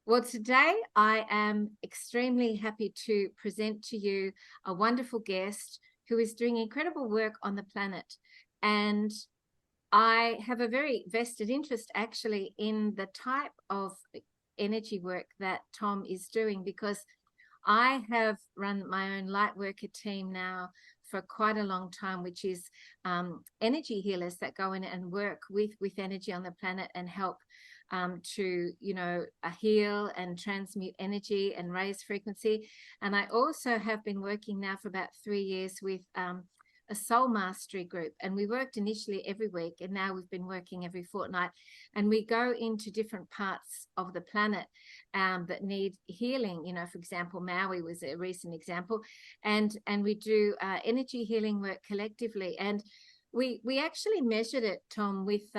Well, today I am extremely happy to present to you a wonderful guest who is doing incredible work on the planet. And I have a very vested interest actually in the type of energy work that Tom is doing, because I have run my own light worker team now for quite a long time, which is energy healers that go in and work with energy on the planet and help to, heal and transmute energy and raise frequency. And I also have been working now for about 3 years with a soul mastery group, and we worked initially every week, and now we've been working every fortnight, and we go into different parts of the planet that need healing. For example, Maui was a recent example, and we do energy healing work collectively. And we actually measured it, Tom, with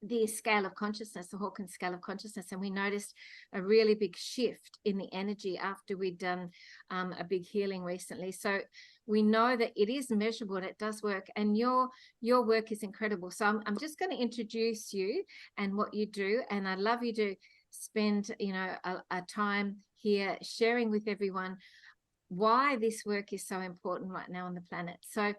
the scale of consciousness, the Hawkins scale of consciousness, and we noticed a really big shift in the energy after we'd done a big healing recently. So we know that it is measurable and it does work, and your work is incredible. So I'm just going to introduce you and what you do, and I'd love you to spend a time here sharing with everyone why this work is so important right now on the planet. So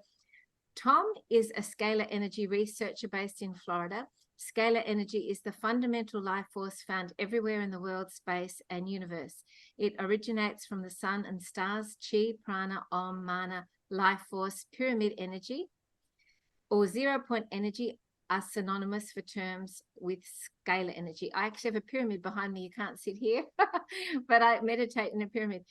Tom is a scalar energy researcher based in Florida. Scalar energy is the fundamental life force found everywhere in the world, space, and universe. It originates from the sun and stars, chi, prana, om, mana, life force, pyramid energy, or 0-point energy are synonymous for terms with scalar energy. I actually have a pyramid behind me. You can't sit here, but I meditate in a pyramid.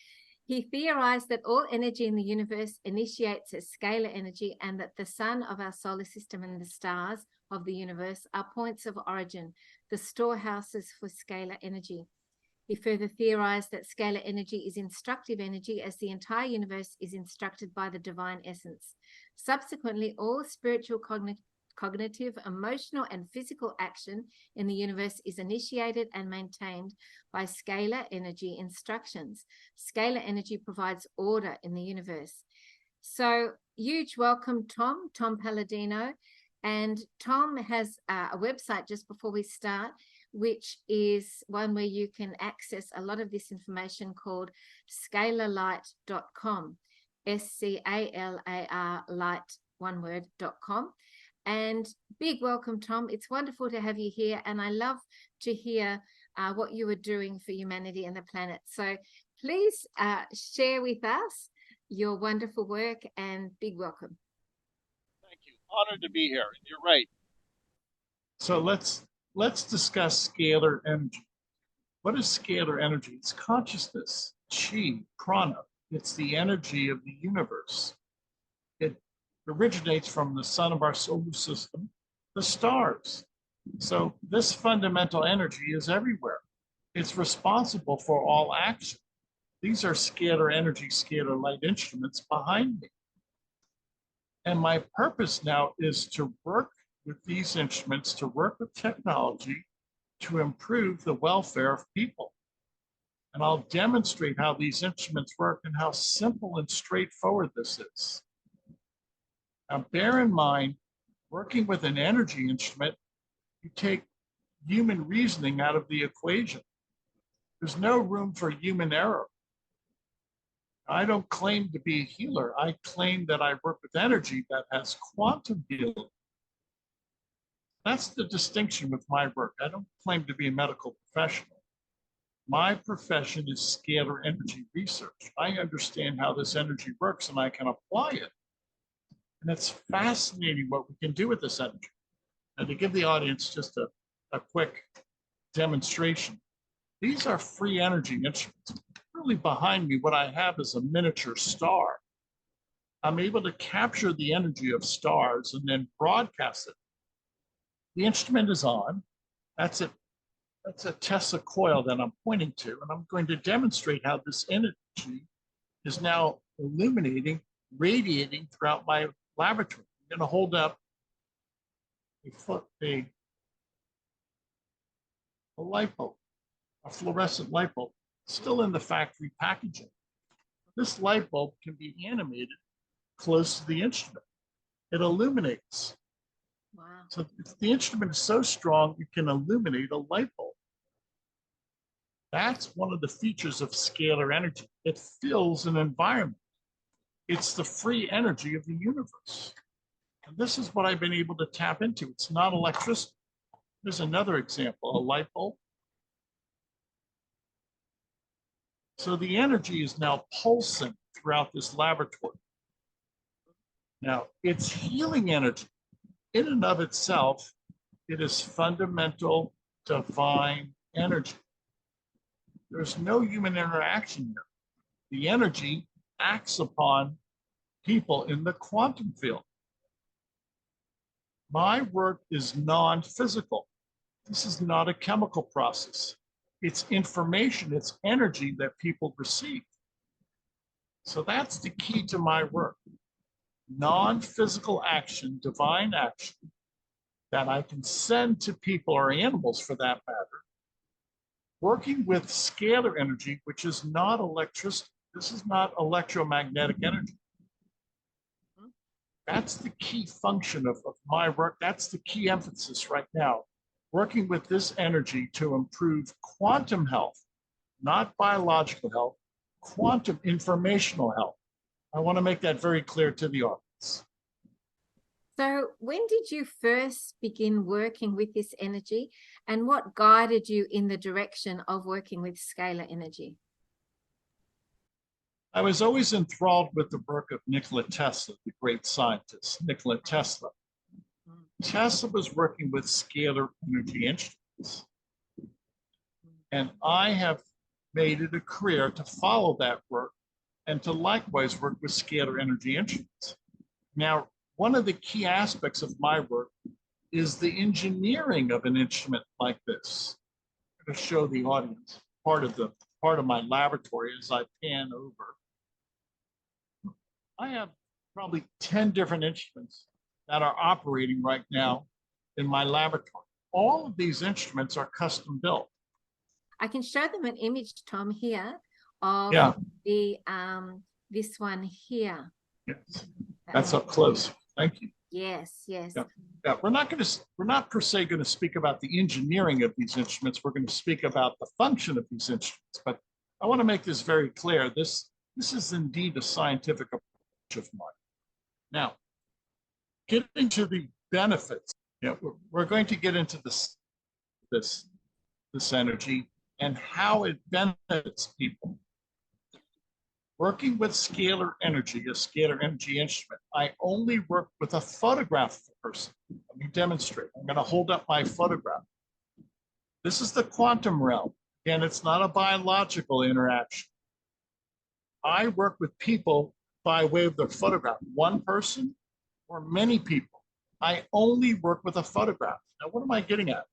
He theorized that all energy in the universe initiates as scalar energy, and that the sun of our solar system and the stars of the universe are points of origin, the storehouses for scalar energy. He further theorized that scalar energy is instructive energy, as the entire universe is instructed by the divine essence. Subsequently, all spiritual, cognitive, emotional, and physical action in the universe is initiated and maintained by scalar energy instructions. Scalar energy provides order in the universe. So huge welcome, Tom Palladino. And Tom has a website, just before we start, which is one where you can access a lot of this information, called scalarlight.com, SCALAR light, one word.com. And big welcome, Tom. It's wonderful to have you here, and I love to hear what you are doing for humanity and the planet. So please share with us your wonderful work, and big welcome. Thank you. Honored to be here. And you're right. So let's discuss scalar energy. What is scalar energy? It's consciousness, chi, prana. It's the energy of the universe. It originates from the sun of our solar system, the stars. So this fundamental energy is everywhere. It's responsible for all action. These are scalar energy, scalar light instruments behind me. And my purpose now is to work with these instruments, to work with technology to improve the welfare of people. And I'll demonstrate how these instruments work and how simple and straightforward this is. Now, bear in mind, working with an energy instrument, you take human reasoning out of the equation. There's no room for human error. I don't claim to be a healer. I claim that I work with energy that has quantum healing. That's the distinction with my work. I don't claim to be a medical professional. My profession is scalar energy research. I understand how this energy works, and I can apply it. And it's fascinating what we can do with this energy. And to give the audience just a quick demonstration, these are free energy instruments. Really behind me, what I have is a miniature star. I'm able to capture the energy of stars and then broadcast it. The instrument is on. That's it. That's a Tesla coil that I'm pointing to, and I'm going to demonstrate how this energy is now illuminating, radiating throughout my laboratory. I'm going to hold up a light bulb, a fluorescent light bulb, still in the factory packaging. This light bulb can be animated close to the instrument. It illuminates. Wow. So the instrument is so strong, it can illuminate a light bulb. That's one of the features of scalar energy. It fills an environment. It's the free energy of the universe. And this is what I've been able to tap into. It's not electricity. There's another example, a light bulb. So the energy is now pulsing throughout this laboratory. Now, it's healing energy. In and of itself, it is fundamental divine energy. There's no human interaction here. The energy acts upon people in the quantum field. My work is non-physical. This is not a chemical process. It's information, it's energy that people receive. So that's the key to my work. Non-physical action, divine action, that I can send to people or animals for that matter, working with scalar energy, which is not electricity. This is not electromagnetic energy. That's the key function of my work. That's the key emphasis right now. Working with this energy to improve quantum health, not biological health, quantum informational health. I want to make that very clear to the audience. So when did you first begin working with this energy, and what guided you in the direction of working with scalar energy? I was always enthralled with the work of Nikola Tesla, the great scientist, Nikola Tesla. Tesla was working with scalar energy instruments. And I have made it a career to follow that work and to likewise work with scalar energy instruments. Now, one of the key aspects of my work is the engineering of an instrument like this. I'm going to show the audience part of my laboratory as I pan over. I have probably 10 different instruments that are operating right now in my laboratory. All of these instruments are custom built. I can show them an image, Tom, here of the this one here. Yes, that's up close. Thank you. Yes, yes. Yeah. We're not per se going to speak about the engineering of these instruments. We're going to speak about the function of these instruments. But I want to make this very clear. This is indeed a scientific approach of mine. Now, getting to the benefits, we're going to get into this energy and how it benefits people. Working with scalar energy, a scalar energy instrument, I only work with a photograph of the person. Let me demonstrate. I'm going to hold up my photograph. This is the quantum realm. Again, it's not a biological interaction. I work with people by way of their photograph, one person or many people. I only work with a photograph. Now, what am I getting at?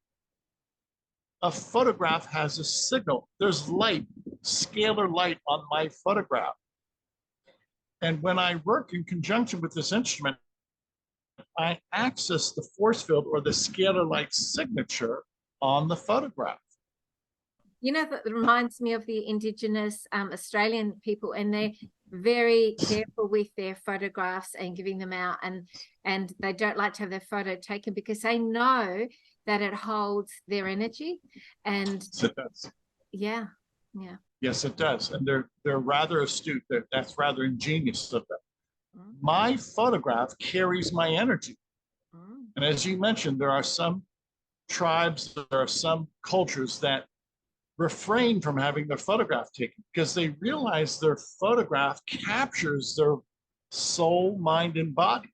A photograph has a signal. There's light, scalar light on my photograph. And when I work in conjunction with this instrument, I access the force field or the scalar light signature on the photograph. You know, that reminds me of the Indigenous Australian people, and they're very careful with their photographs and giving them out, and they don't like to have their photo taken because they know that it holds their energy. And yes, it does. Yeah. Yes, it does. And they're rather astute. That's rather ingenious of them. My photograph carries my energy. And as you mentioned, there are some tribes, there are some cultures that refrain from having their photograph taken because they realize their photograph captures their soul, mind, and body.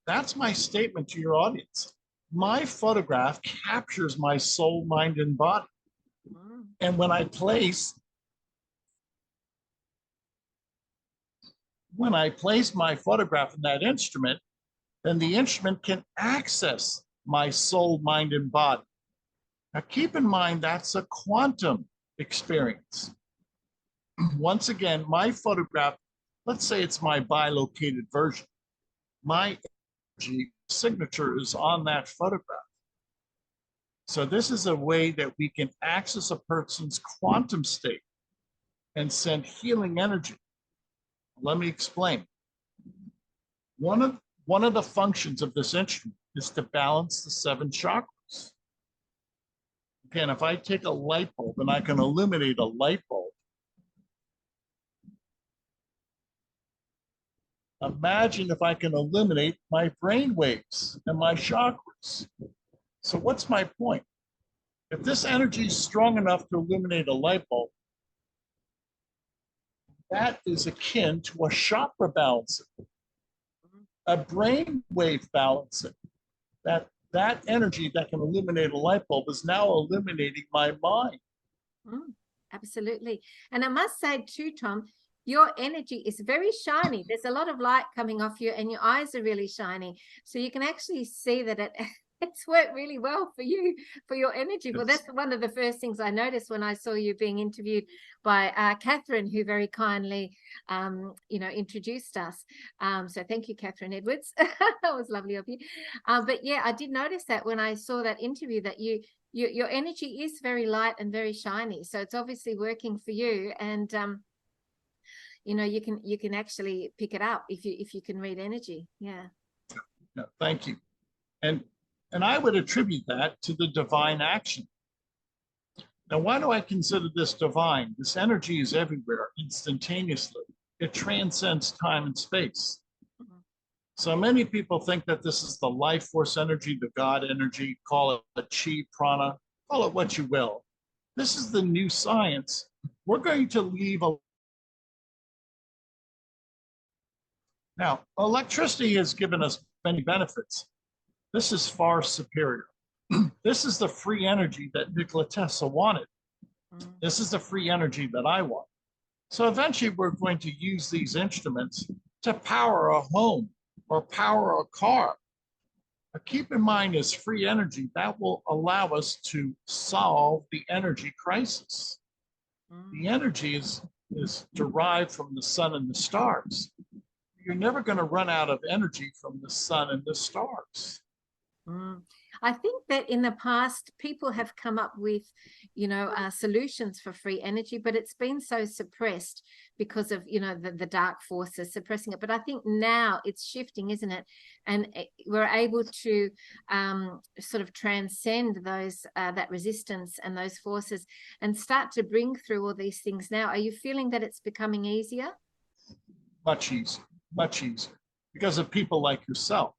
That's my statement to your audience. My photograph captures my soul, mind, and body. And when I place my photograph in that instrument, then the instrument can access my soul, mind, and body. Now, keep in mind, that's a quantum experience. Once again, my photograph, let's say it's my bilocated version. My energy signature is on that photograph. So this is a way that we can access a person's quantum state and send healing energy. Let me explain. One of the functions of this instrument is to balance the 7 chakras. Again, if I take a light bulb and I can illuminate a light bulb, imagine if I can illuminate my brain waves and my chakras. So what's my point? If this energy is strong enough to illuminate a light bulb, that is akin to a chakra balancing, a brain wave balancing. That energy that can illuminate a light bulb is now illuminating my mind. Absolutely. And I must say too, Tom, your energy is very shiny. There's a lot of light coming off you and your eyes are really shiny. So you can actually see that it's worked really well for you, for your energy. Well, that's one of the first things I noticed when I saw you being interviewed by Catherine, who very kindly, introduced us. So thank you, Catherine Edwards. That was lovely of you. But yeah, I did notice that when I saw that interview that your energy is very light and very shiny. So it's obviously working for you. And, you can actually pick it up if you can read energy. Yeah. No, thank you. And I would attribute that to the divine action. Now, why do I consider this divine? This energy is everywhere instantaneously. It transcends time and space. So many people think that this is the life force energy, the God energy, call it the chi, prana, call it what you will. This is the new science. We're going to leave Now, electricity has given us many benefits. This is far superior. This is the free energy that Nikola Tesla wanted. This is the free energy that I want. So eventually we're going to use these instruments to power a home or power a car. But keep in mind, as free energy, that will allow us to solve the energy crisis. The energy is derived from the sun and the stars. You're never going to run out of energy from the sun and the stars. I think that in the past, people have come up with, solutions for free energy, but it's been so suppressed because of, the dark forces suppressing it. But I think now it's shifting, isn't it? And we're able to sort of transcend that resistance and those forces and start to bring through all these things now. Are you feeling that it's becoming easier? Much easier because of people like yourself.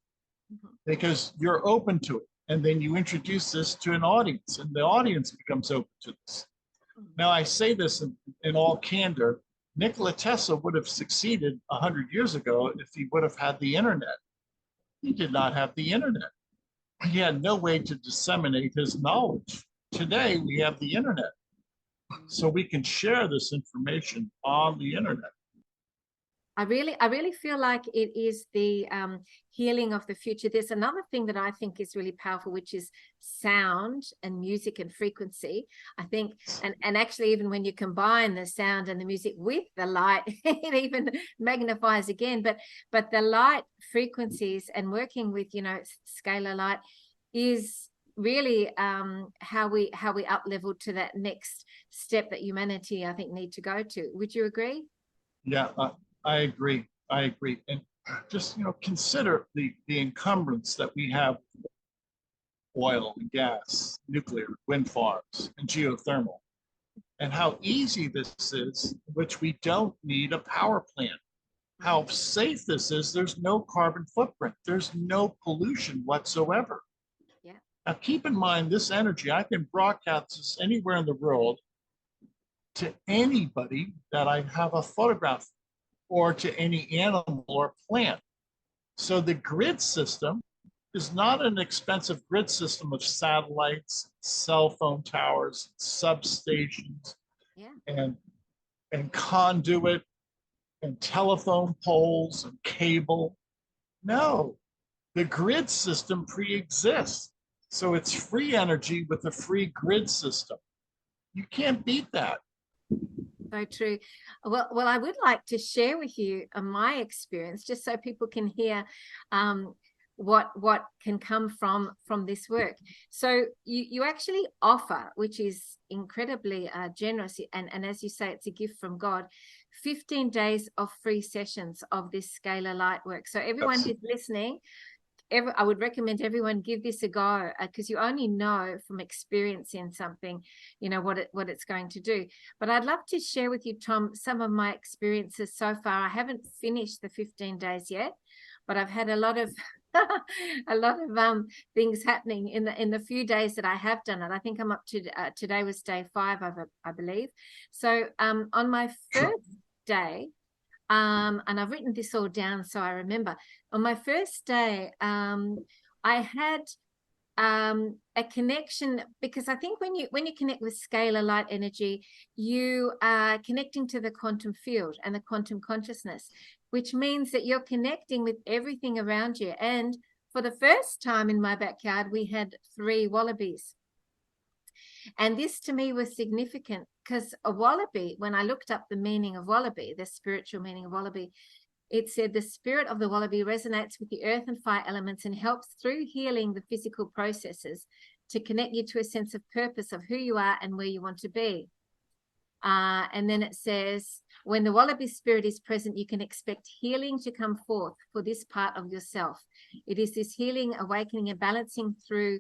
Because you're open to it. And then you introduce this to an audience and the audience becomes open to this. Now, I say this in all candor, Nikola Tesla would have succeeded 100 years ago if he would have had the internet. He did not have the internet. He had no way to disseminate his knowledge. Today, we have the internet. So we can share this information on the internet. I really feel like it is the healing of the future. There's another thing that I think is really powerful, which is sound and music and frequency. I think, and actually, even when you combine the sound and the music with the light, it even magnifies again. But the light frequencies and working with, scalar light is really how we up level to that next step that humanity, I think, need to go to. Would you agree? Yeah. I agree. And just, consider the encumbrance that we have: oil and gas, nuclear, wind farms, and geothermal, and how easy this is, which we don't need a power plant. How safe this is. There's no carbon footprint. There's no pollution whatsoever. Yeah. Now, keep in mind, this energy, I can broadcast this anywhere in the world to anybody that I have a photograph or to any animal or plant. So the grid system is not an expensive grid system of satellites, cell phone towers, substations, and conduit and telephone poles and cable. No, the grid system pre-exists. So it's free energy with a free grid system. You can't beat that. So true. Well, I would like to share with you my experience, just so people can hear what can come from this work. So you actually offer, which is incredibly generous, and as you say, it's a gift from God, 15 days of free sessions of this scalar light work. So everyone who's listening, I would recommend everyone give this a go, because you only know from experiencing something, you know, what it's going to do. But I'd love to share with you, Tom, some of my experiences so far. I haven't finished the 15 days yet, but I've had a lot of a lot of things happening in the few days that I have done it. I think I'm up to today was day 5, I believe. So on my first day, and I've written this all down so I remember. On my first day, I had a connection, because I think when you connect with scalar light energy, you are connecting to the quantum field and the quantum consciousness, which means that you're connecting with everything around you. And for the first time in my backyard, we had 3 wallabies. And this to me was significant, because a wallaby, when I looked up the meaning of wallaby, the spiritual meaning of wallaby, it said the spirit of the wallaby resonates with the earth and fire elements and helps through healing the physical processes to connect you to a sense of purpose of who you are and where you want to be. And then it says, when the wallaby spirit is present, you can expect healing to come forth for this part of yourself. It is this healing, awakening, and balancing through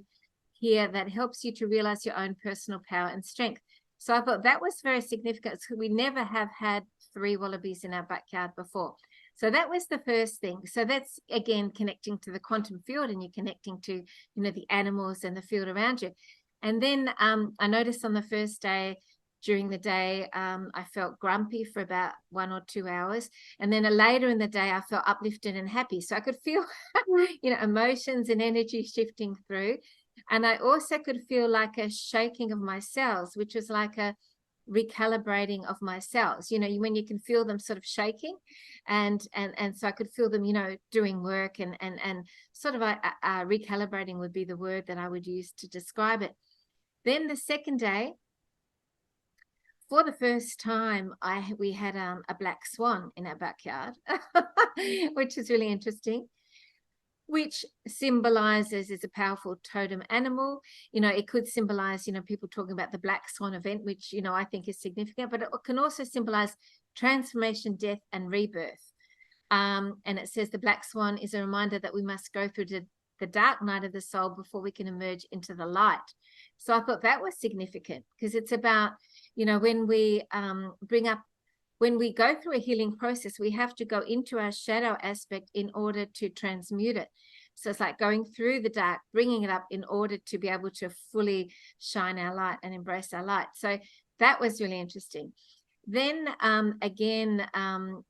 here that helps you to realize your own personal power and strength. So I thought that was very significant. We never have had 3 wallabies in our backyard before. So that was the first thing. So that's, again, connecting to the quantum field, and you're connecting to, you know, the animals and the field around you. And then I noticed on the first day, during the day, I felt grumpy for about 1 or 2 hours. And then later in the day, I felt uplifted and happy. So I could feel, you know, emotions and energy shifting through. And I also could feel like a shaking of my cells, which was like a recalibrating of my cells, you know, when you can feel them sort of shaking, and so I could feel them, you know, doing work, and sort of recalibrating would be the word that I would use to describe it. Then the second day, for the first time, we had a black swan in our backyard, which is really interesting, which symbolizes, is a powerful totem animal. You know, it could symbolize, you know, people talking about the black swan event, which, you know, I think is significant, but it can also symbolize transformation, death, and rebirth. And it says the black swan is a reminder that we must go through the dark night of the soul before we can emerge into the light. So I thought that was significant, because it's about, you know, when we when we go through a healing process, we have to go into our shadow aspect in order to transmute it. So it's like going through the dark, bringing it up in order to be able to fully shine our light and embrace our light. So that was really interesting. Then again,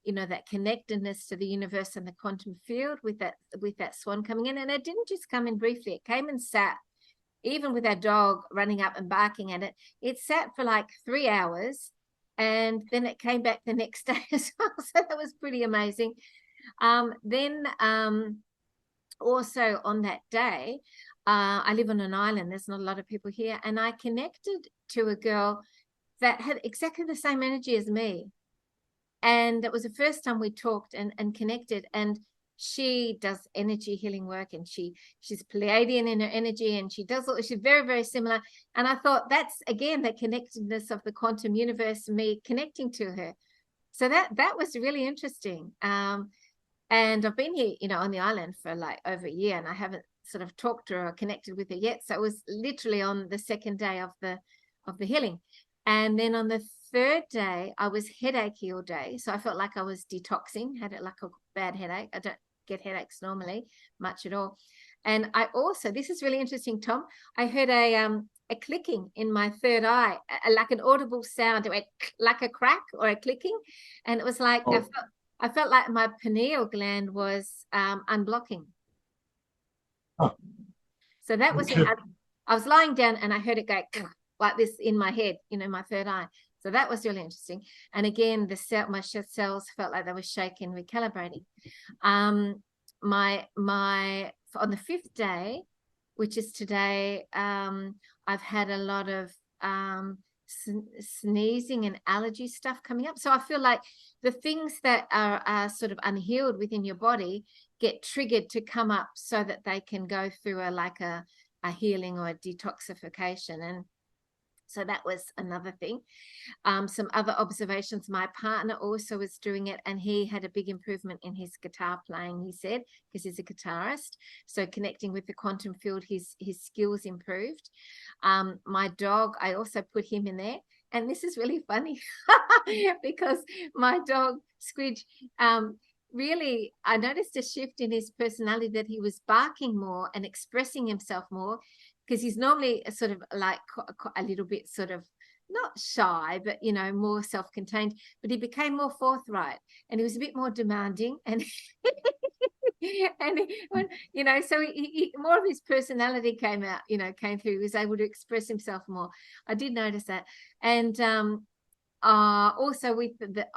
you know, that connectedness to the universe and the quantum field with that swan coming in. And it didn't just come in briefly, it came and sat, even with our dog running up and barking at it. It sat for like 3 hours. And then it came back the next day as well. So that was pretty amazing. Then also on that day, I live on an island. There's not a lot of people here. And I connected to a girl that had exactly the same energy as me. And it was the first time we talked and connected. And she does energy healing work, and she's Pleiadian in her energy, and she's very, very similar. And I thought that's, again, the connectedness of the quantum universe, me connecting to her. So that was really interesting. And I've been here, you know, on the island for like over a year, and I haven't sort of talked to her or connected with her yet. So it was literally on the second day of the healing. And then on the third day, I was headachy all day. So I felt like I was detoxing, had like a bad headache. I don't get headaches normally much at all. And I also, this is really interesting, Tom, I heard a clicking in my third eye, like an audible sound. It went like a crack or a clicking. And it was like, I felt like my pineal gland was unblocking. Oh. So that was, I was lying down and I heard it go like this in my head, you know, my third eye. So that was really interesting. And again, my cells felt like they were shaking, recalibrating. On the 5th day, which is today, I've had a lot of sneezing and allergy stuff coming up. So I feel like the things that are sort of unhealed within your body get triggered to come up so that they can go through a healing or a detoxification. And So that was another thing. Some other observations, my partner also was doing it, and he had a big improvement in his guitar playing, he said, because he's a guitarist. So connecting with the quantum field, his skills improved. My dog, I also put him in there. And this is really funny because my dog, Squidge, really, I noticed a shift in his personality, that he was barking more and expressing himself more, because he's normally sort of like a little bit sort of not shy, but, you know, more self-contained, but he became more forthright, and he was a bit more demanding, and and when, you know, so he more of his personality came out, you know, came through. He was able to express himself more. I did notice that. And also with the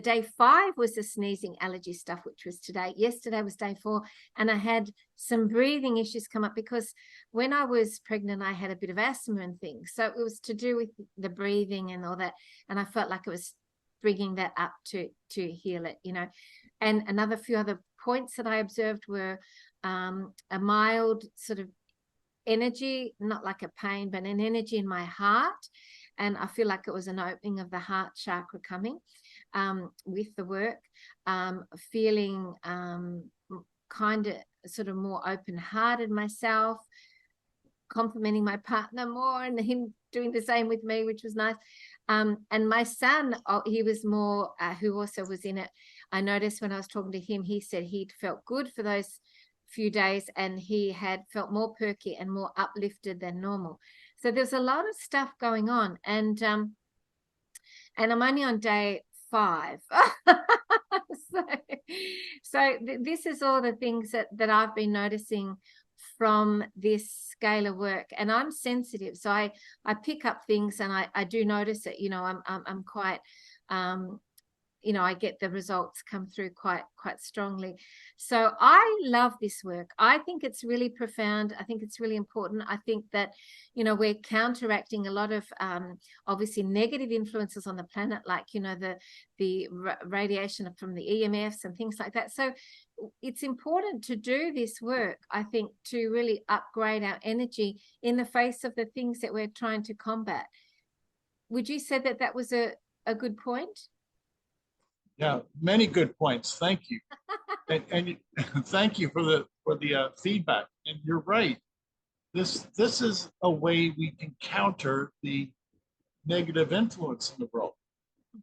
day 5 was the sneezing allergy stuff, which was today. Yesterday was day 4, and I had some breathing issues come up because when I was pregnant, I had a bit of asthma and things. So it was to do with the breathing and all that, and I felt like it was bringing that up to heal it, you know. And another few other points that I observed were a mild sort of energy, not like a pain, but an energy in my heart. And I feel like it was an opening of the heart chakra coming with the work, feeling kind of sort of more open-hearted myself, complimenting my partner more, and him doing the same with me, which was nice. And my son, he was more, who also was in it. I noticed when I was talking to him, he said he'd felt good for those few days, and he had felt more perky and more uplifted than normal. So there's a lot of stuff going on, and I'm only on day 5. so this is all the things that I've been noticing from this scalar work, and I'm sensitive, so I pick up things, and I do notice it. You know, I'm quite you know, I get the results come through quite strongly. So I love this work. I think it's really profound. I think it's really important. I think that, you know, we're counteracting a lot of obviously negative influences on the planet, like, you know, the radiation from the EMFs and things like that. So it's important to do this work, I think, to really upgrade our energy in the face of the things that we're trying to combat. Would you say that was a good point? Yeah, many good points. Thank you, and thank you for the feedback. And you're right. This is a way we can counter the negative influence in the world.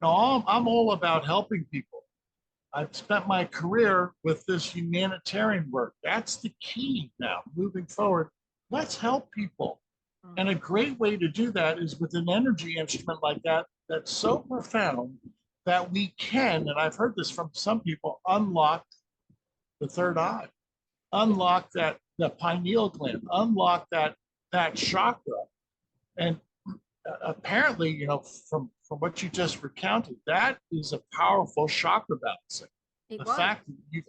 Now, I'm all about helping people. I've spent my career with this humanitarian work. That's the key now, moving forward. Let's help people. And a great way to do that is with an energy instrument like that, that's so profound that we can, and I've heard this from some people, unlock the third eye, unlock the pineal gland, unlock that chakra. And apparently, you know, from what you just recounted, that is a powerful chakra balancing. The fact that you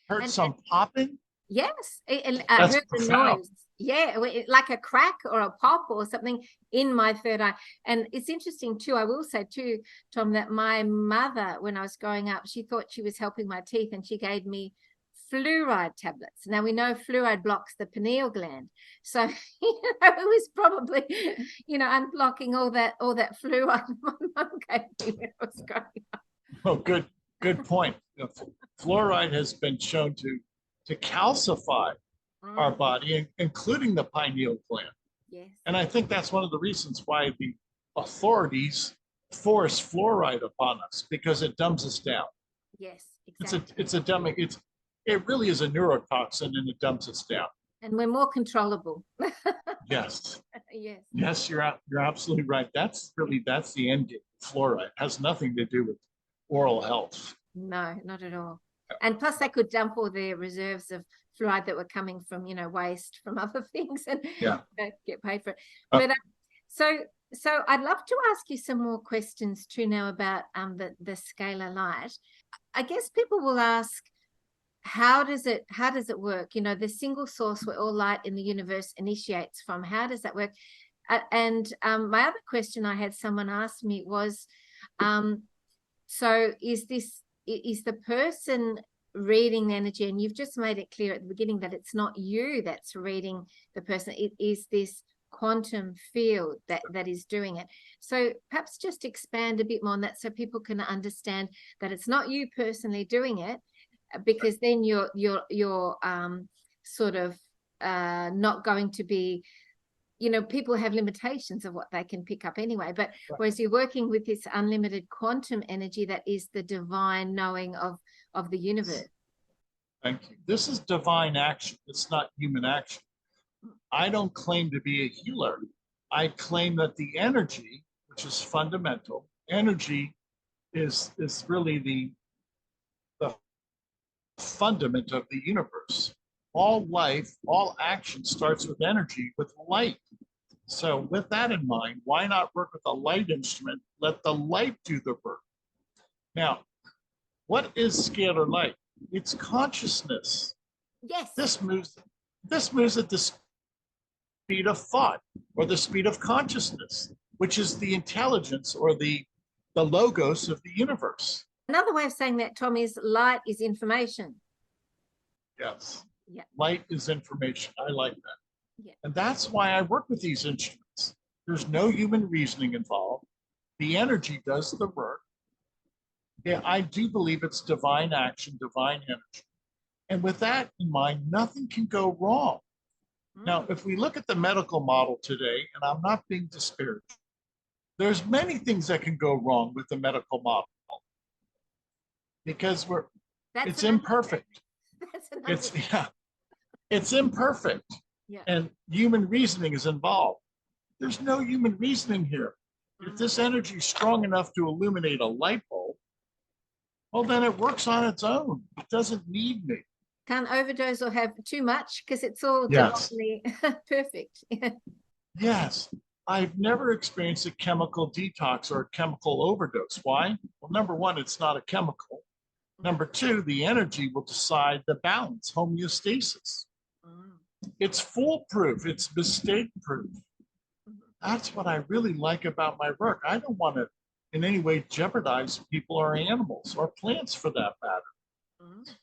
heard some popping. Yes, I heard the noise. Yeah, like a crack or a pop or something in my third eye. And it's interesting too, I will say too, Tom, that my mother, when I was growing up, she thought she was helping my teeth, and she gave me fluoride tablets. Now we know fluoride blocks the pineal gland. So, you know, it was probably, you know, unblocking all that fluoride my mom gave me when I was growing up. Oh, good point. You know, fluoride has been shown to calcify our body, including the pineal gland. Yes. And I think that's one of the reasons why the authorities force fluoride upon us, because it dumbs us down. Yes, exactly. It really is a neurotoxin, and it dumbs us down. And we're more controllable. Yes. Yes. Yes, you're absolutely right. That's the end game. Fluoride has nothing to do with oral health. No, not at all. And plus, they could dump all their reserves of fluoride that were coming from, you know, waste from other things, and get paid for it. But so I'd love to ask you some more questions too now about the scalar light. I guess people will ask, how does it work? You know, the single source where all light in the universe initiates from. How does that work? And my other question I had someone ask me was, so is the person reading the energy, and you've just made it clear at the beginning that it's not you that's reading the person, it is this quantum field that is doing it. So perhaps just expand a bit more on that so people can understand that it's not you personally doing it, because then you're sort of not going to be, people have limitations of what they can pick up anyway. But whereas you're working with this unlimited quantum energy that is the divine knowing of the universe. Thank you. This is divine action. It's not human action. I don't claim to be a healer. I claim that the energy, which is fundamental, energy is really the fundament of the universe. All life, all action starts with energy, with light. So with that in mind, why not work with a light instrument? Let the light do the work. Now, what is scalar light? It's consciousness. Yes. This moves at the speed of thought, or the speed of consciousness, which is the intelligence or the logos of the universe. Another way of saying that, Tom, is light is information. Yes. Yeah. Light is information. I like that. Yeah. And that's why I work with these instruments. There's no human reasoning involved. The energy does the work. Yeah, I do believe it's divine action, divine energy. And with that in mind, nothing can go wrong. Now, if we look at the medical model today, and I'm not being disparaging, there's many things that can go wrong with the medical model because it's imperfect. It's imperfect. Yeah. And human reasoning is involved. There's no human reasoning here. If this energy is strong enough to illuminate a light bulb, well, then it works on its own. It doesn't need me. Can't overdose or have too much because it's all divinely perfect. Yes. I've never experienced a chemical detox or a chemical overdose. Why? Well, number one, it's not a chemical. Number two, the energy will decide the balance, homeostasis. It's foolproof. It's mistake-proof. That's what I really like about my work. I don't want to in any way jeopardize people or animals or plants for that matter.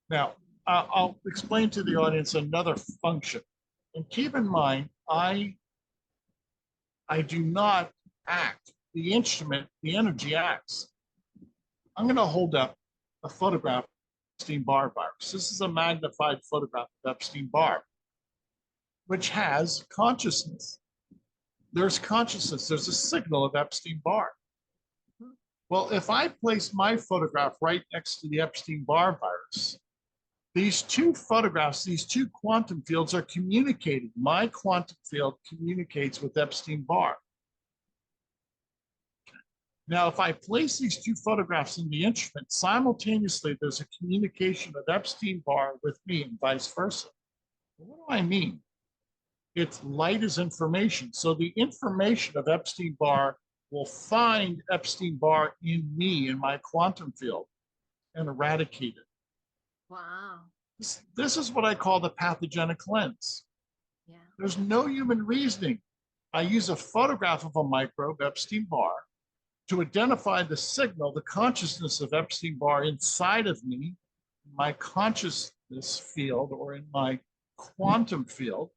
Now, I'll explain to the audience another function. And keep in mind, I do not act. The instrument, the energy acts. I'm going to hold up a photograph of Epstein-Barr virus. This is a magnified photograph of Epstein-Barr, which has consciousness. There's consciousness. There's a signal of Epstein-Barr. Well, if I place my photograph right next to the Epstein-Barr virus, these two photographs, these two quantum fields are communicating. My quantum field communicates with Epstein-Barr. Now, if I place these two photographs in the instrument, simultaneously, there's a communication of Epstein-Barr with me and vice versa. What do I mean? It's light is information. So the information of Epstein-Barr will find Epstein-Barr in me, in my quantum field, and eradicate it. Wow. This is what I call the pathogenic lens. Yeah. There's no human reasoning. I use a photograph of a microbe, Epstein-Barr, to identify the signal, the consciousness of Epstein-Barr inside of me, my consciousness field, or in my quantum field.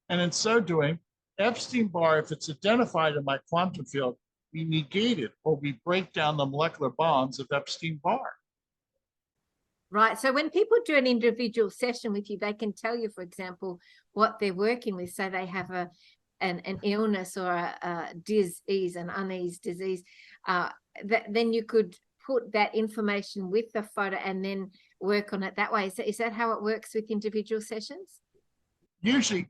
And in so doing, Epstein-Barr, if it's identified in my quantum field, we negate it or we break down the molecular bonds of Epstein-Barr. Right. So when people do an individual session with you, they can tell you, for example, what they're working with. So they have an illness or a disease, an unease disease. Then you could put that information with the photo and then work on it that way. Is that how it works with individual sessions? Usually,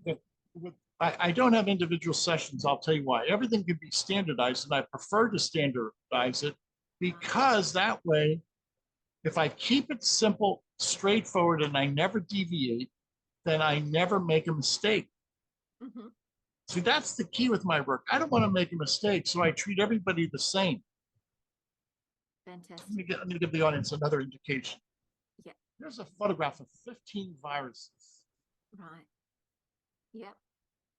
I don't have individual sessions. I'll tell you why. Everything can be standardized, and I prefer to standardize it because that way, if I keep it simple, straightforward, and I never deviate, then I never make a mistake. Mm-hmm. See, that's the key with my work. I don't want to make a mistake, so I treat everybody the same. Fantastic. Let me give the audience another indication. Yeah. Here's a photograph of 15 viruses. Right. Yeah.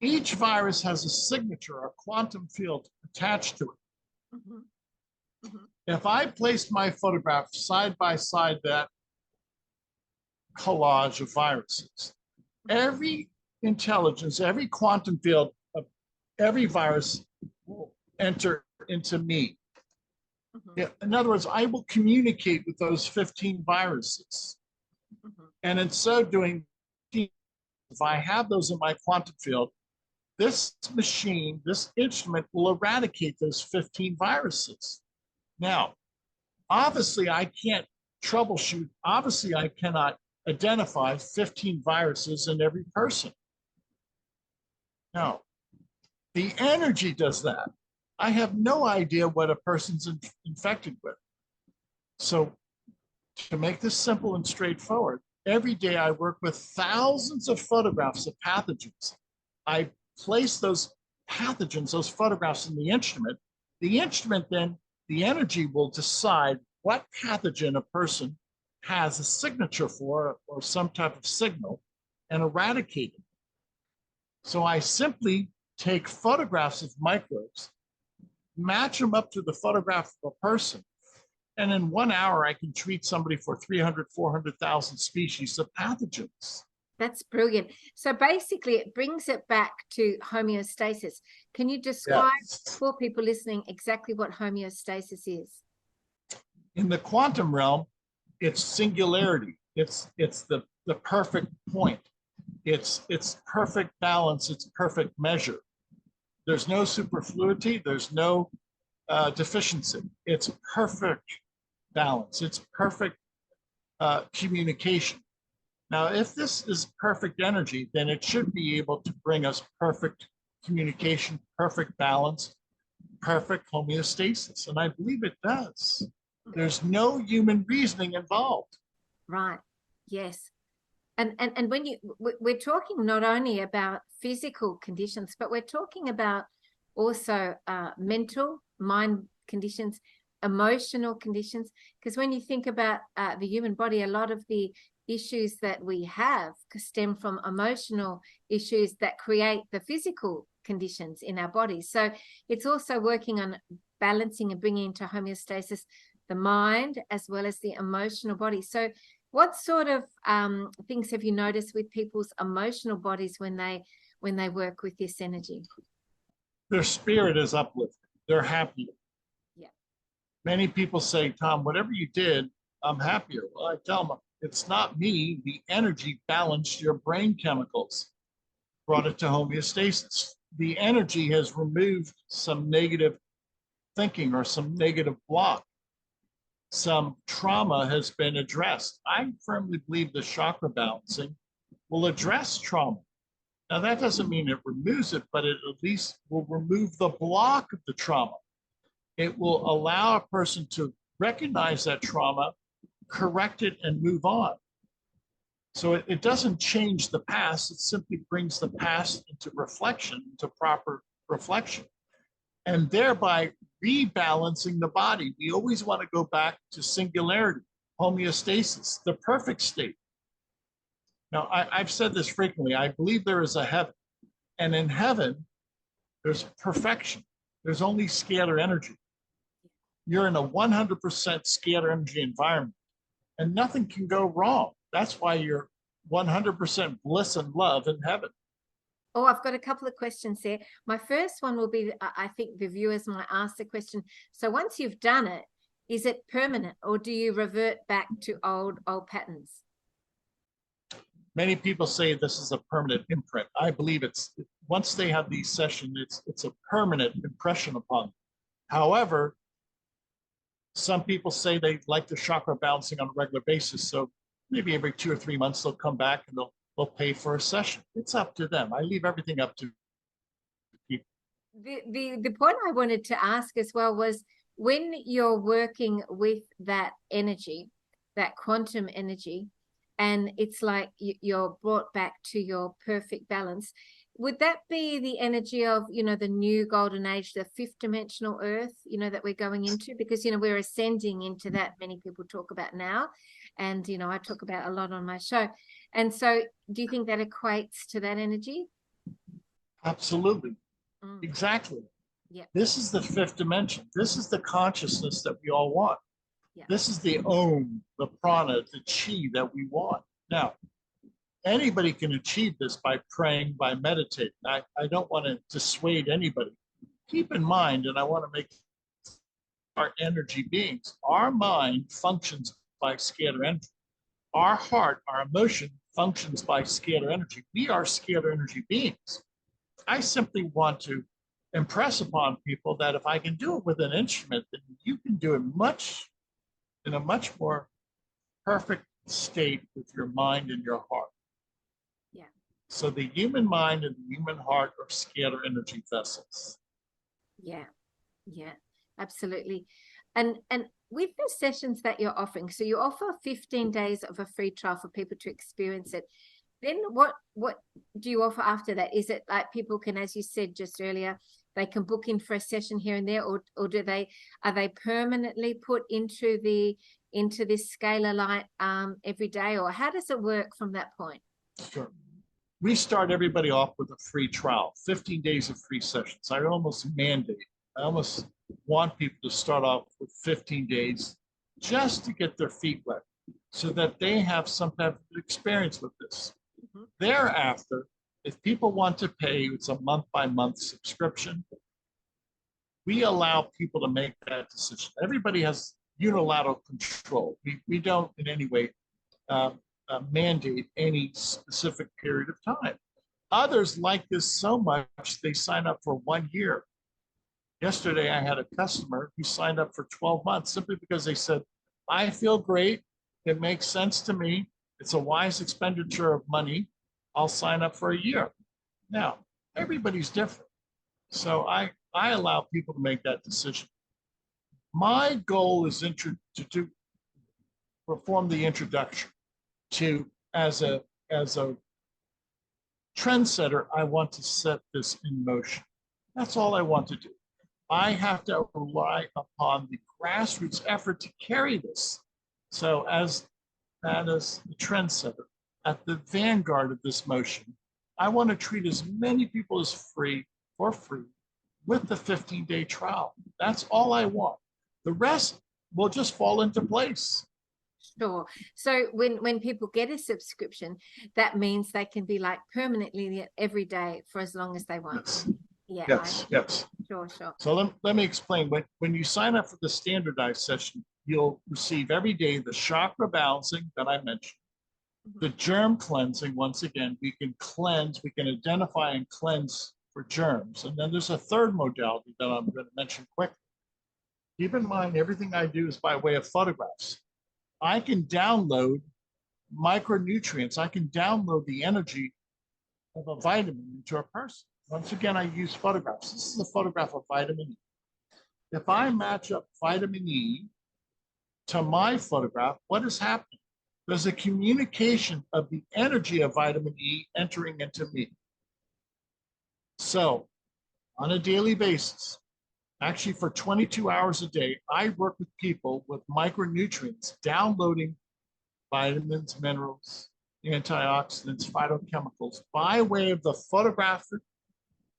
Each virus has a signature, a quantum field attached to it. Mm-hmm. Mm-hmm. If I place my photograph side by side that collage of viruses, every intelligence, every quantum field of every virus will enter into me. In other words, I will communicate with those 15 viruses. And in so doing, if I have those in my quantum field, this machine, this instrument will eradicate those 15 viruses. Now, obviously, I can't troubleshoot. Obviously, I cannot identify 15 viruses in every person. No, the energy does that. I have no idea what a person's infected with. So to make this simple and straightforward, every day I work with thousands of photographs of pathogens. I place those pathogens, those photographs in the instrument. The instrument then, the energy will decide what pathogen a person has a signature for or some type of signal and eradicate it. So I simply take photographs of microbes, match them up to the photograph of a person, and in 1 hour, I can treat somebody for 300, 400,000 species of pathogens. That's brilliant. So basically, it brings it back to homeostasis. Can you describe for people listening exactly what homeostasis is? In the quantum realm, it's singularity. It's the perfect point. It's perfect balance. It's perfect measure. There's no superfluity. There's no deficiency. It's perfect balance. It's perfect communication. Now, if this is perfect energy, then it should be able to bring us perfect communication, perfect balance, perfect homeostasis. And I believe it does. There's no human reasoning involved. Right. Yes. And when we're talking not only about physical conditions, but we're talking about also mental, mind conditions, emotional conditions. Because when you think about the human body, a lot of the issues that we have stem from emotional issues that create the physical conditions in our bodies. So it's also working on balancing and bringing into homeostasis the mind as well as the emotional body. So what sort of things have you noticed with people's emotional bodies when they work with this energy? Their spirit is uplifted. They're happier. Yeah. Many people say, Tom, whatever you did, I'm happier. Well, I tell them, it's not me. The energy balanced your brain chemicals, brought it to homeostasis. The energy has removed some negative thinking or some negative block. Some trauma has been addressed. I firmly believe the chakra balancing will address trauma. Now, that doesn't mean it removes it, but it at least will remove the block of the trauma. It will allow a person to recognize that trauma, correct it, and move on. So it doesn't change the past. It simply brings the past into reflection, into proper reflection, and thereby rebalancing the body. We always want to go back to singularity, homeostasis, the perfect state. Now, I've said this frequently. I believe there is a heaven, and in heaven, there's perfection. There's only scalar energy. You're in a 100% scalar energy environment, and nothing can go wrong. That's why you're 100% bliss and love in heaven. Oh, I've got a couple of questions there. My first one will be, I think the viewers might ask the question, so once you've done it, is it permanent or do you revert back to old patterns? Many people say this is a permanent imprint. I believe it's, once they have these sessions, it's a permanent impression upon them. However, some people say they like the chakra balancing on a regular basis. So maybe every 2 or 3 months, they'll come back and they'll pay for a session. It's up to them. I leave everything up to people. The point I wanted to ask as well was, when you're working with that energy, that quantum energy, and it's like you're brought back to your perfect balance, would that be the energy of, the new golden age, the fifth dimensional earth, that we're going into? Because, we're ascending into that. Many people talk about now. And, I talk about a lot on my show. And so do you think that equates to that energy? Absolutely. Exactly. Yeah. This is the fifth dimension. This is the consciousness that we all want. Yeah. This is the Om, the prana, the chi that we want. Now, anybody can achieve this by praying, by meditating. I don't want to dissuade anybody. Keep in mind, and I want to make our energy beings. Our mind functions by scalar energy. Our heart, our emotion functions by scalar energy. We are scalar energy beings. I simply want to impress upon people that if I can do it with an instrument, then you can do it in a much more perfect state with your mind and your heart. Yeah. So the human mind and the human heart are scalar energy vessels. Yeah. Yeah. Absolutely. And with the sessions that you're offering, so you offer 15 days of a free trial for people to experience it. Then what do you offer after that? Is it like people can, as you said just earlier, they can book in for a session here and there, or are they permanently put into this scalar light every day, or how does it work from that point? Sure. We start everybody off with a free trial, 15 days of free sessions. I almost want people to start off with 15 days just to get their feet wet so that they have some type of experience with this. Mm-hmm. Thereafter, if people want to pay, it's a month-by-month subscription. We allow people to make that decision. Everybody has unilateral control. We don't in any way mandate any specific period of time. Others like this so much, they sign up for 1 year. Yesterday, I had a customer who signed up for 12 months simply because they said, I feel great. It makes sense to me. It's a wise expenditure of money. I'll sign up for a year. Now, everybody's different. So I allow people to make that decision. My goal is to perform the introduction to, as a trendsetter, I want to set this in motion. That's all I want to do. I have to rely upon the grassroots effort to carry this. So as the trendsetter, at the vanguard of this motion, I want to treat as many people as for free with the 15-day trial. That's all I want. The rest will just fall into place. Sure. So when people get a subscription, that means they can be like permanently every day for as long as they want. Yes. Yeah. Yes. Sure. So let me explain. When you sign up for the standardized session, you'll receive every day the chakra balancing that I mentioned, the germ cleansing. Once again, we can identify and cleanse for germs. And then there's a third modality that I'm going to mention quickly. Keep in mind, everything I do is by way of photographs. I can download micronutrients. I can download the energy of a vitamin into a person. Once again, I use photographs. This is a photograph of vitamin E. If I match up vitamin E to my photograph, what is happening? There's a communication of the energy of vitamin E entering into me. So on a daily basis, actually for 22 hours a day, I work with people with micronutrients, downloading vitamins, minerals, antioxidants, phytochemicals by way of the photographic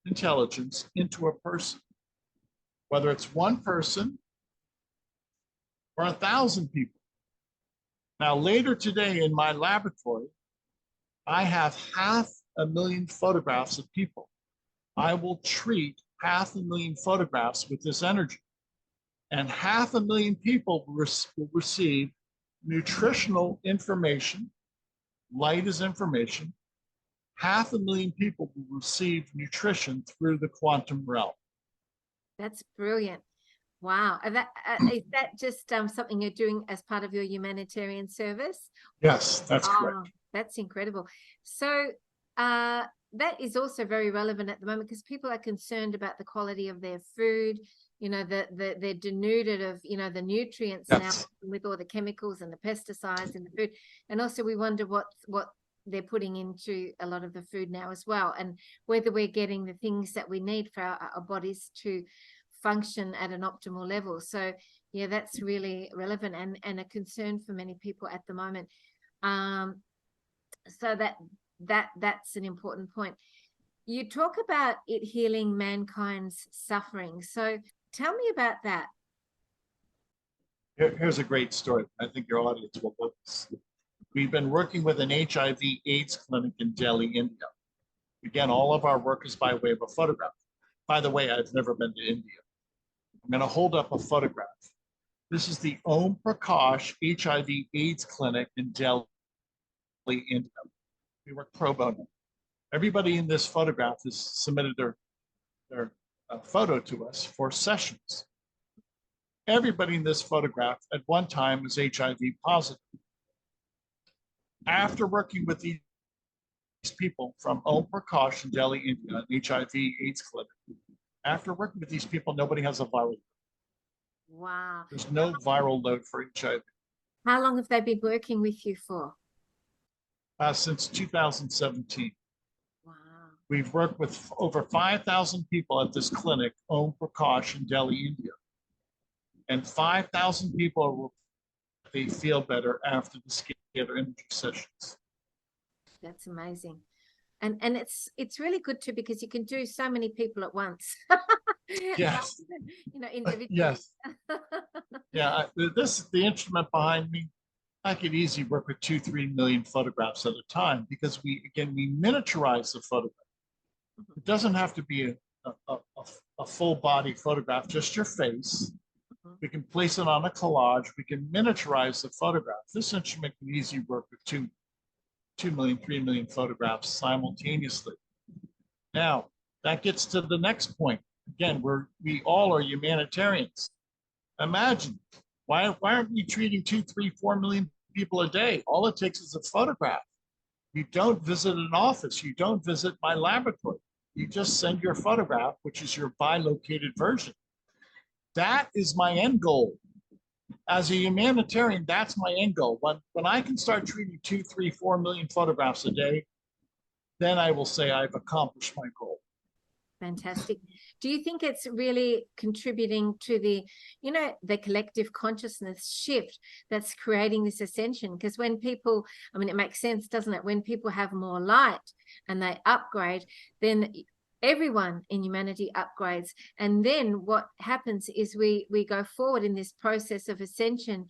intelligence into a person, whether it's one person or 1,000 people. Now, later today in my laboratory, I have 500,000 photographs of people. I will treat 500,000 photographs with this energy, and 500,000 people will receive nutritional information. Light is information. 500,000 people will receive nutrition through the quantum realm. That's brilliant. Wow. Is that just something you're doing as part of your humanitarian service? Yes, that's correct. That's incredible. So that is also very relevant at the moment because people are concerned about the quality of their food. You know, they're denuded of, the nutrients now with all the chemicals and the pesticides in the food. And also we wonder what they're putting into a lot of the food now as well, and whether we're getting the things that we need for our bodies to function at an optimal level. So yeah, that's really relevant and a concern for many people at the moment. So that's an important point. You talk about it healing mankind's suffering. So tell me about that. Here's a great story. I think your audience will love this. We've been working with an HIV/AIDS clinic in Delhi, India. Again, all of our work is by way of a photograph. By the way, I've never been to India. I'm going to hold up a photograph. This is the Om Prakash HIV/AIDS clinic in Delhi, India. We work pro bono. Everybody in this photograph has submitted their photo to us for sessions. Everybody in this photograph at one time was HIV positive. After working with these people from Om Prakash in Delhi, India, an HIV/AIDS clinic, after working with these people, nobody has a viral load. Wow. There's no viral load for HIV. How long have they been working with you for? Since 2017. Wow. We've worked with over 5,000 people at this clinic, Om Prakash in Delhi, India. And 5,000 people, they feel better after the scalar energy sessions. That's amazing. And it's really good too, because you can do so many people at once. Yes. Individually. Yes. Yeah. The instrument behind me, I could easily work with 2-3 million photographs at a time, because we miniaturize the photograph. It doesn't have to be a full body photograph, just your face. We can place it on a collage. We can miniaturize the photograph. This instrument can easily work with 2 million, 3 million photographs simultaneously. Now, that gets to the next point. Again, we all are humanitarians. Imagine, why aren't we treating 2, 3, 4 million people a day? All it takes is a photograph. You don't visit an office. You don't visit my laboratory. You just send your photograph, which is your bilocated version. That is my end goal. As a humanitarian, that's my end goal. When I can start treating 2, 3, 4 million photographs a day, then I will say I've accomplished my goal. Fantastic. Do you think it's really contributing to the collective consciousness shift that's creating this ascension? Because when people, it makes sense, doesn't it? When people have more light and they upgrade, then everyone in humanity upgrades. And then what happens is we go forward in this process of ascension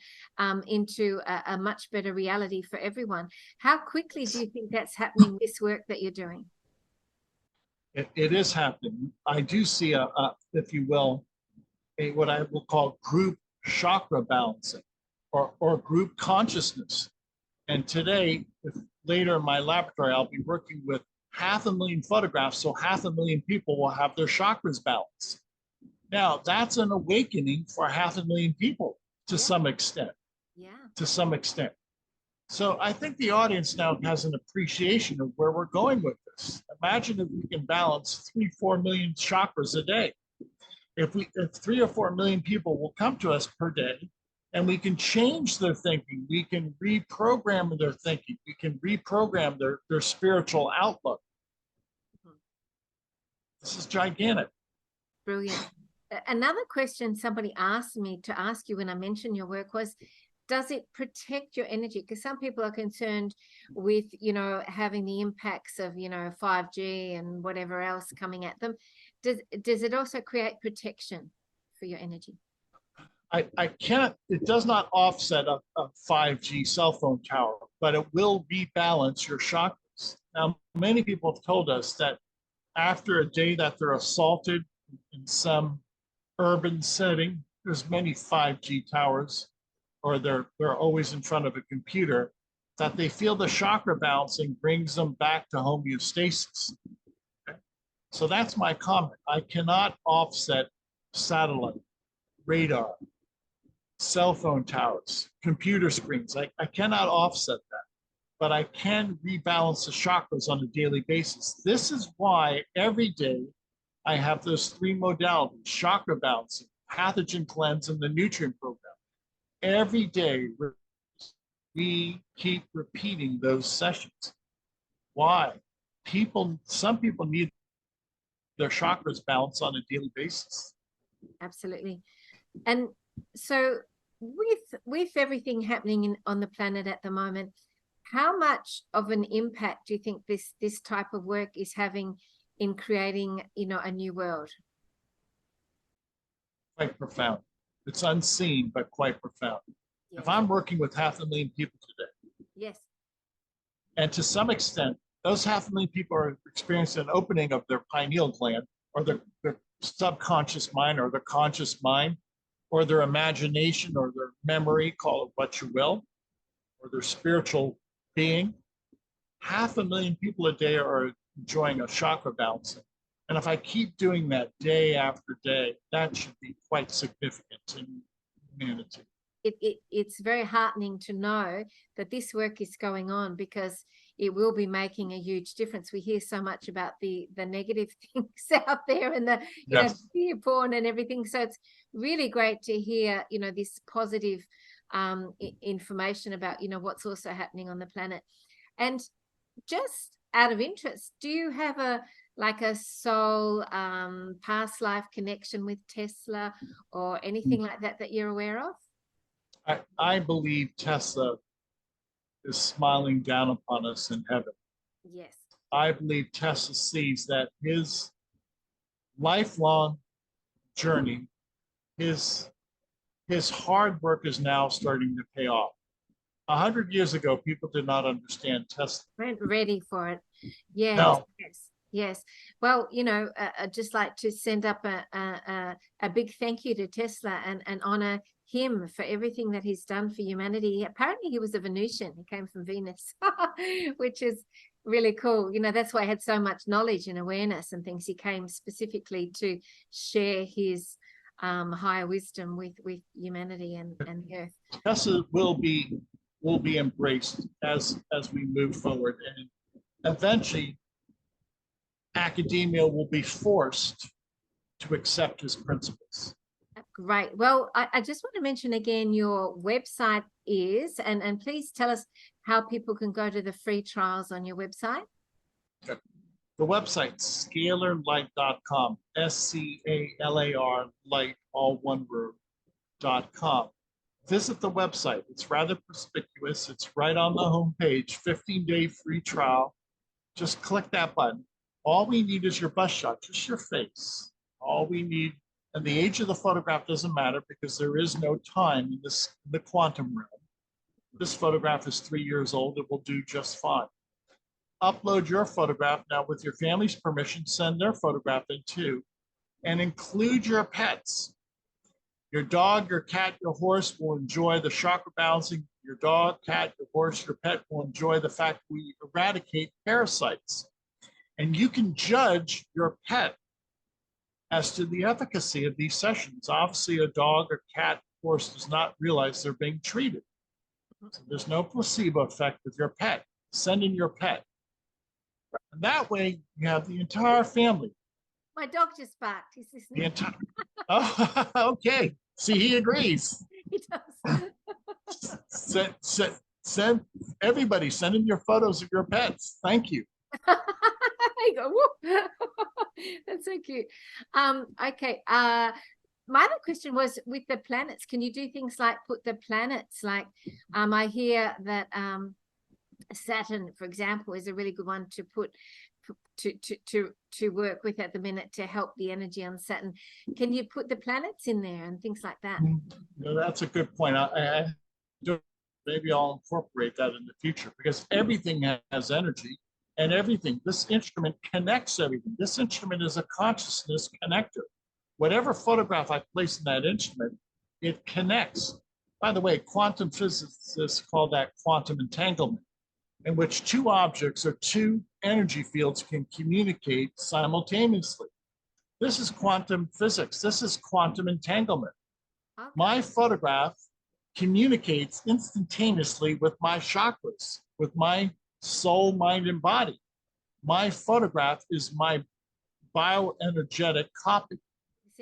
into a much better reality for everyone. How quickly do you think that's happening, this work that you're doing? It is happening. I do see if you will, what I will call group chakra balancing or group consciousness. And today, later in my laboratory, I'll be working with 500,000 photographs, so 500,000 people will have their chakras balanced. Now, that's an awakening for 500,000 people to some extent. Yeah. To some extent. So I think the audience now has an appreciation of where we're going with this. Imagine if we can balance 3-4 million chakras a day. If 3 or 4 million people will come to us per day, and we can change their thinking, we can reprogram their thinking, we can reprogram their spiritual outlook. This is gigantic. Brilliant. Another question somebody asked me to ask you when I mentioned your work was, does it protect your energy? Because some people are concerned with, having the impacts of, 5G and whatever else coming at them. Does it also create protection for your energy? I can't, it does not offset a 5G cell phone tower, but it will rebalance your chakras. Now, many people have told us that after a day that they're assaulted in some urban setting, there's many 5G towers, or they're always in front of a computer, that they feel the chakra balancing brings them back to homeostasis. Okay? So that's my comment. I cannot offset satellite, radar, cell phone towers, computer screens. I cannot offset that, but I can rebalance the chakras on a daily basis. This is why every day I have those 3 modalities: chakra balancing, pathogen cleanse, and the nutrient program. Every day we keep repeating those sessions. Why? Some people need their chakras balanced on a daily basis. Absolutely. And so with everything happening on the planet at the moment, how much of an impact do you think this type of work is having in creating, a new world? Quite profound. It's unseen, but quite profound. Yes. If I'm working with 500,000 people today, yes, And to some extent, those 500,000 people are experiencing an opening of their pineal gland or their subconscious mind or their conscious mind or their imagination or their memory, call it what you will, or their spiritual being. 500,000 people a day are enjoying a chakra balancing. And if I keep doing that day after day, that should be quite significant in humanity. It's very heartening to know that this work is going on, because it will be making a huge difference. We hear so much about the negative things out there and the fear porn and everything. So it's really great to hear, this positive information about, what's also happening on the planet. And just out of interest, do you have a soul past life connection with Tesla or anything like that you're aware of? I believe Tesla is smiling down upon us in heaven. Yes. I believe Tesla sees that his lifelong journey, his hard work is now starting to pay off. 100 years ago, people did not understand Tesla. Weren't ready for it. Yes. No. Yes. Well, I'd just like to send up a big thank you to Tesla and honor him for everything that he's done for humanity. Apparently he was a Venusian. He came from Venus, which is really cool. That's why he had so much knowledge and awareness and things. He came specifically to share his higher wisdom with humanity and the earth. Tesla will be embraced as we move forward, and eventually academia will be forced to accept his principles. Great. Well, I just want to mention again your website is, and please tell us how people can go to the free trials on your website. Okay. The website, scalarlight.com, SCALAR light, all one word, .com. Visit the website. It's rather conspicuous. It's right on the homepage, 15-day free trial. Just click that button. All we need is your bust shot, just your face. All we need, and the age of the photograph doesn't matter because there is no time in the quantum realm. This photograph is 3 years old. It will do just fine. Upload your photograph. Now, with your family's permission, send their photograph in too, and include your pets. Your dog, your cat, your horse will enjoy the chakra balancing. Your dog, cat, your horse, your pet will enjoy the fact we eradicate parasites. And you can judge your pet as to the efficacy of these sessions. Obviously, a dog or cat, horse does not realize they're being treated. So there's no placebo effect with your pet. Send in your pet. And that way, you have the entire family. My dog just barked. He's listening. The entire. Oh, okay. See, he agrees. He does. Send everybody. Send in your photos of your pets. Thank you. I go, that's so cute. Okay. My other question was with the planets. Can you do things like put the planets? Like, I hear that Saturn, for example, is a really good one to put to work with at the minute to help the energy on Saturn. Can you put the planets in there and things like that? No, that's a good point. I maybe I'll incorporate that in the future because everything has energy. And everything, this instrument connects everything. This instrument is a consciousness connector. Whatever photograph I place in that instrument, it connects. By the way, quantum physicists call that quantum entanglement, in which two objects or two energy fields can communicate simultaneously. This is quantum physics. This is quantum entanglement. Okay. My photograph communicates instantaneously with my chakras, with my soul, mind, and body. My photograph is my bioenergetic copy.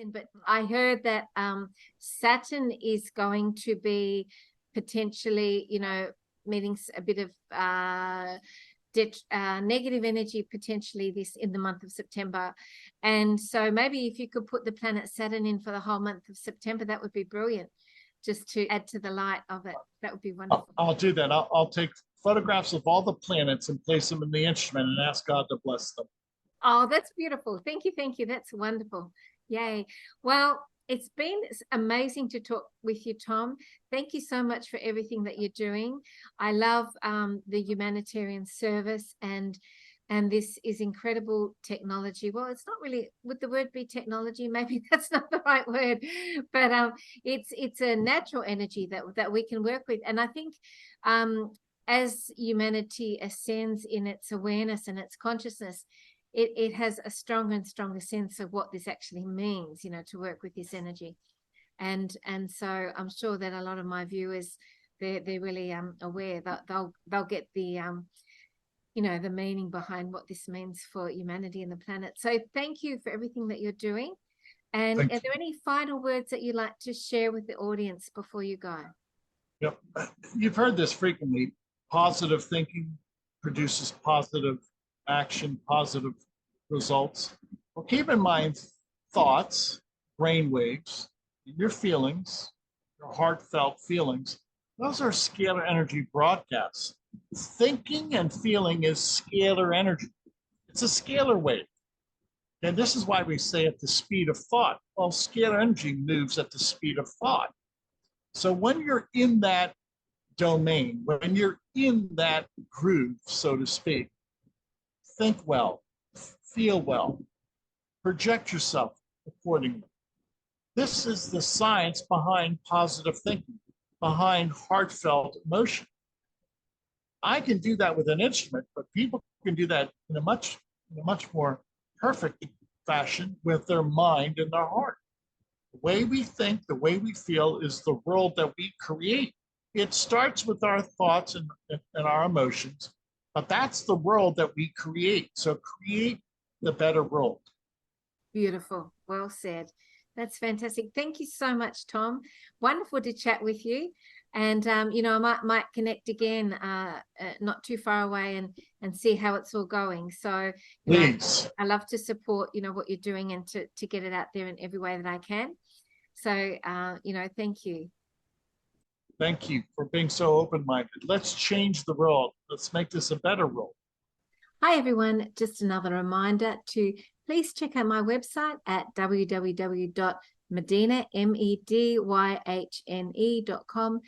But I heard that Saturn is going to be potentially, meeting a bit of negative energy potentially in the month of September. And so maybe if you could put the planet Saturn in for the whole month of September, that would be brilliant, just to add to the light of it. That would be wonderful. I'll do that. I'll take photographs of all the planets and place them in the instrument and ask God to bless them. Oh, that's beautiful. Thank you. Thank you. That's wonderful. Yay. Well, It's been amazing to talk with you, Tom. Thank you so much for everything that you're doing. I love the humanitarian service, and this is incredible technology. Well, it's not really, would the word be technology? Maybe that's not the right word, but it's a natural energy that we can work with. And I think as humanity ascends in its awareness and its consciousness, it has a stronger and stronger sense of what this actually means, to work with this energy. And so I'm sure that a lot of my viewers, they're really aware that they'll get the the meaning behind what this means for humanity and the planet. So thank you for everything that you're doing. And are there any final words that you'd like to share with the audience before you go? Yep. You've heard this frequently. Positive thinking produces positive action, positive results. Well, keep in mind thoughts, brain waves, your feelings, your heartfelt feelings. Those are scalar energy broadcasts. Thinking and feeling is scalar energy. It's a scalar wave. And this is why we say at the speed of thought. Well, scalar energy moves at the speed of thought. So when you're in that domain, when you're in that groove, so to speak, think well, feel well, project yourself accordingly. This is the science behind positive thinking, behind heartfelt emotion. I can do that with an instrument, but people can do that in a much more perfect fashion with their mind and their heart. The way we think, the way we feel is the world that we create. It starts with our thoughts and our emotions, but that's the world that we create. So create the better world. Beautiful. Well said. That's fantastic. Thank you so much, Tom. Wonderful to chat with you. And, I might connect again not too far away and see how it's all going. So, Please. I love to support, what you're doing and to get it out there in every way that I can. So, thank you. Thank you for being so open-minded. Let's change the world. Let's make this a better world. Hi, everyone. Just another reminder to please check out my website at www.medyhne, medyhne.com,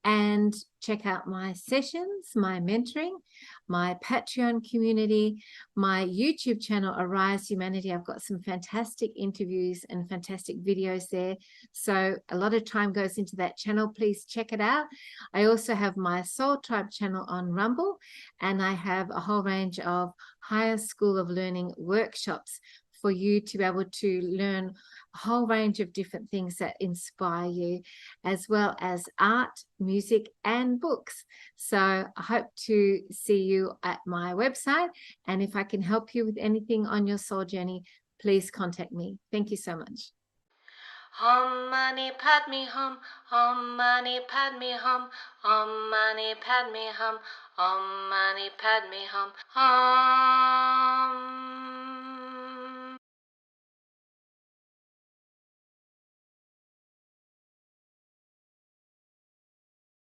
and check out my sessions, my mentoring, my Patreon community, my YouTube channel, Arise Humanity. I've got some fantastic interviews and fantastic videos there. So a lot of time goes into that channel. Please check it out. I also have my Soul Tribe channel on Rumble, and I have a whole range of higher school of learning workshops for you to be able to learn a whole range of different things that inspire you, as well as art, music, and books. So I hope to see you at my website. And if I can help you with anything on your soul journey, please contact me. Thank you so much. Hum mani padme hum, hum mani padme hum, hum mani padme hum, hum mani padme hum, hum.